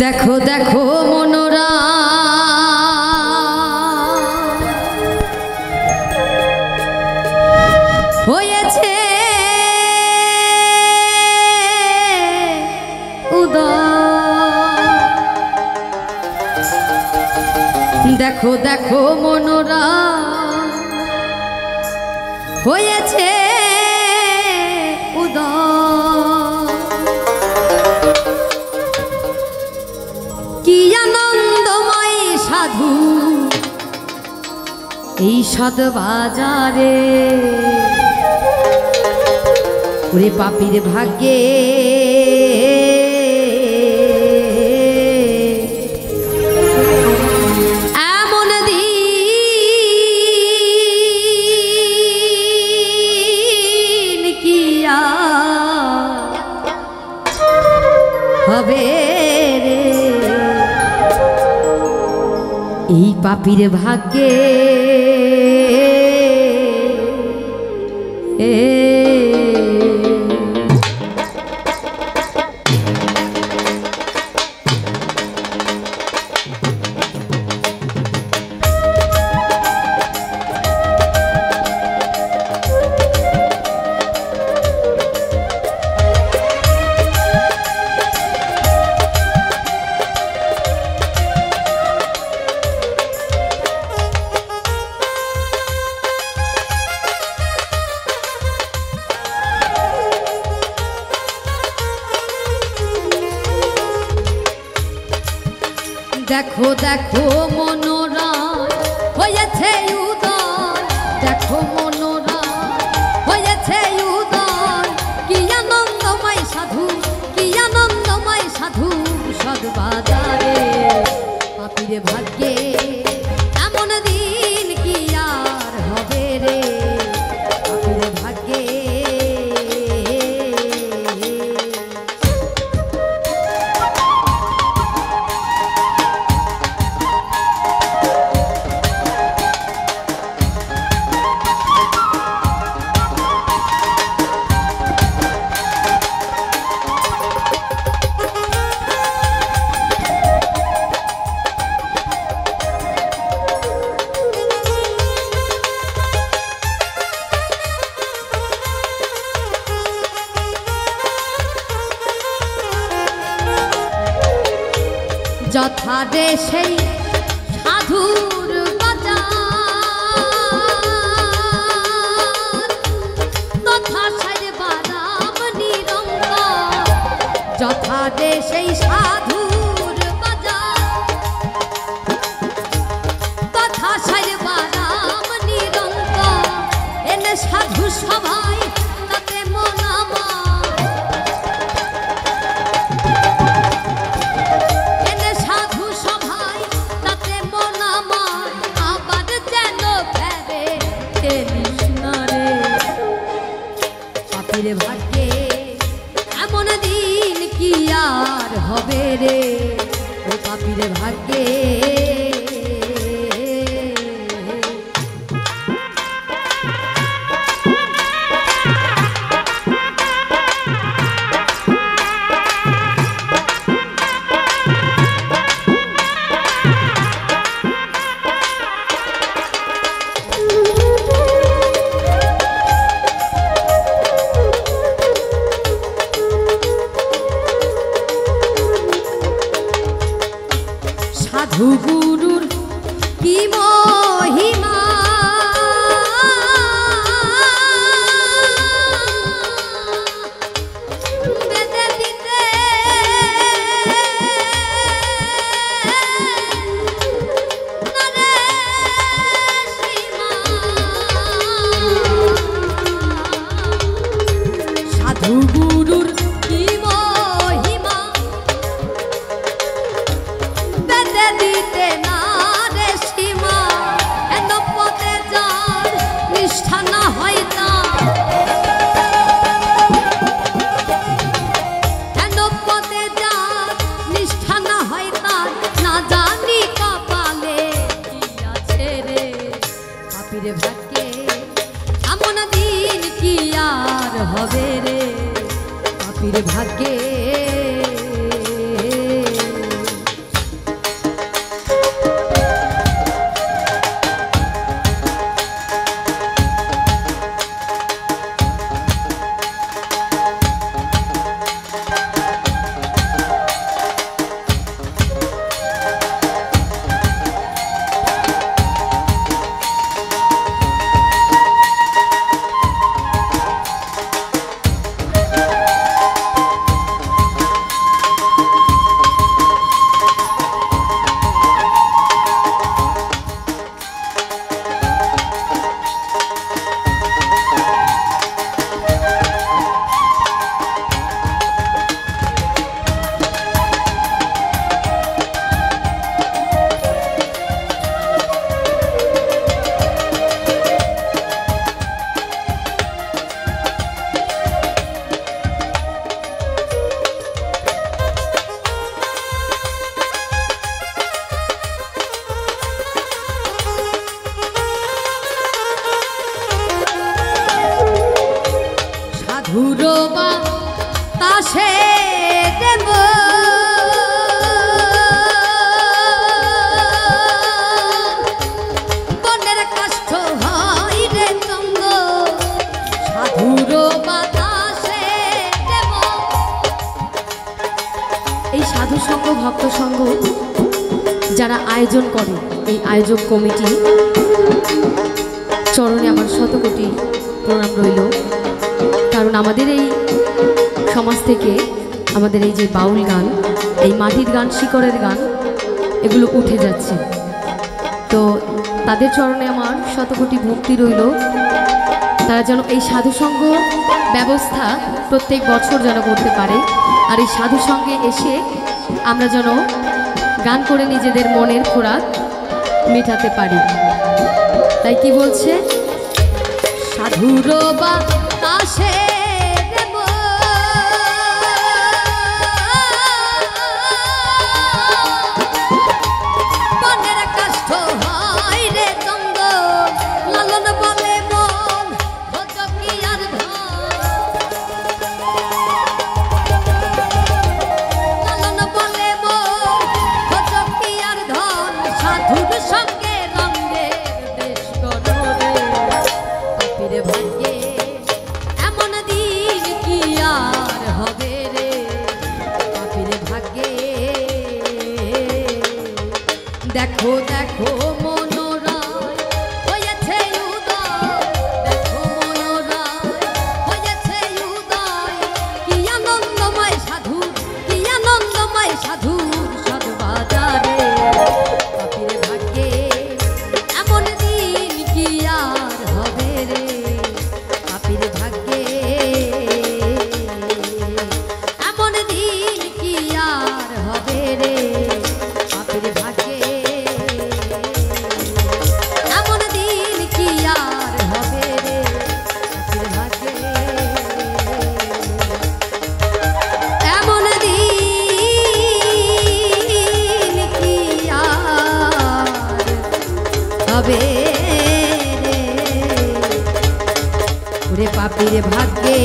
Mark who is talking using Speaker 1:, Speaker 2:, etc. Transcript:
Speaker 1: দেখো দেখো মনোরা হয়েছে উদয়। দেখো দেখো মনোরা হয়েছে উদয়। কি আনন্দময় সাধু এই সদ বাজারে, ওরে পাপীর ভাগ্যে এমন দিন কি হবে রে, এই পাপীর ভাগ্যে দেখো দেখো মনোরা হয়েছে উদয়। দেখো মনোরা হয়েছে উদয়। কি আনন্দময় সাধু, কি আনন্দময় সাধু সদবাজারে, পাপীর ভাগ্যে এমন দিন কি আর হবে রে, পাপীর ভাগ্যে যথা দেশে সাধুর বাজার, তথা সাইরে বারাম নিরঙ্কার। যথা দেশে সাধুর বাজার, তথা সাইরে বারাম নিরঙ্কার। এনে সাধু সবাই তাতে মনামা, পাপীর ভাগ্যে এমন দিন কি আর হবে রে, ও পাপীর ভাগ্যে সাধু গুরুর কি মহিমা, বেদে দিতে নারে সীমা। সাধু গুরুর কি মহিমা, দিতে না রে সীমা। এত পথে যার নিষ্ঠা না হয় তা, এত পথে যার নিষ্ঠা না হয় তা, না জানি কপালে কি আছে রে, পাপীর ভাগ্যে এমন দিন কি আর হবে রে, পাপীর ভাগ্যে সাধু সংঘ ভক্ত সংঘ যারা আয়োজন করে, এই আয়োজক কমিটি চরণে আমার শতকোটি প্রণাম রইল। কারণ আমাদের এই সমাজ থেকে আমাদের এই যে বাউল গান, এই মাটির গান, শিকড়ের গান, এগুলো উঠে যাচ্ছে। তো তাদের চরণে আমার শতকোটি ভক্তি রইল। তারা যেন এই সাধুসঙ্গ ব্যবস্থা প্রত্যেক বছর যেন করতে পারে, আর এই সাধুসঙ্গে এসে আমরা যেন গান করে নিজেদের মনের খোরাক মেটাতে পারি। তাই কি বলছে, সাধুর বাতাসে দেখো দেখো মনোরয় হয়েছে উদয়, দেখো মনোরয় হয়েছে উদয়, কি আনন্দময় সাধু, কি আনন্দময় সাধু সাধু বাজারে। পাপিরে ভাগ্যে এমন দিন কি আর হবে রে, পাপিরে ভাগ্যে এমন দিন কি আর হবে রে, পাপিরে ভাগ্যে পাপির ভাগ্যে।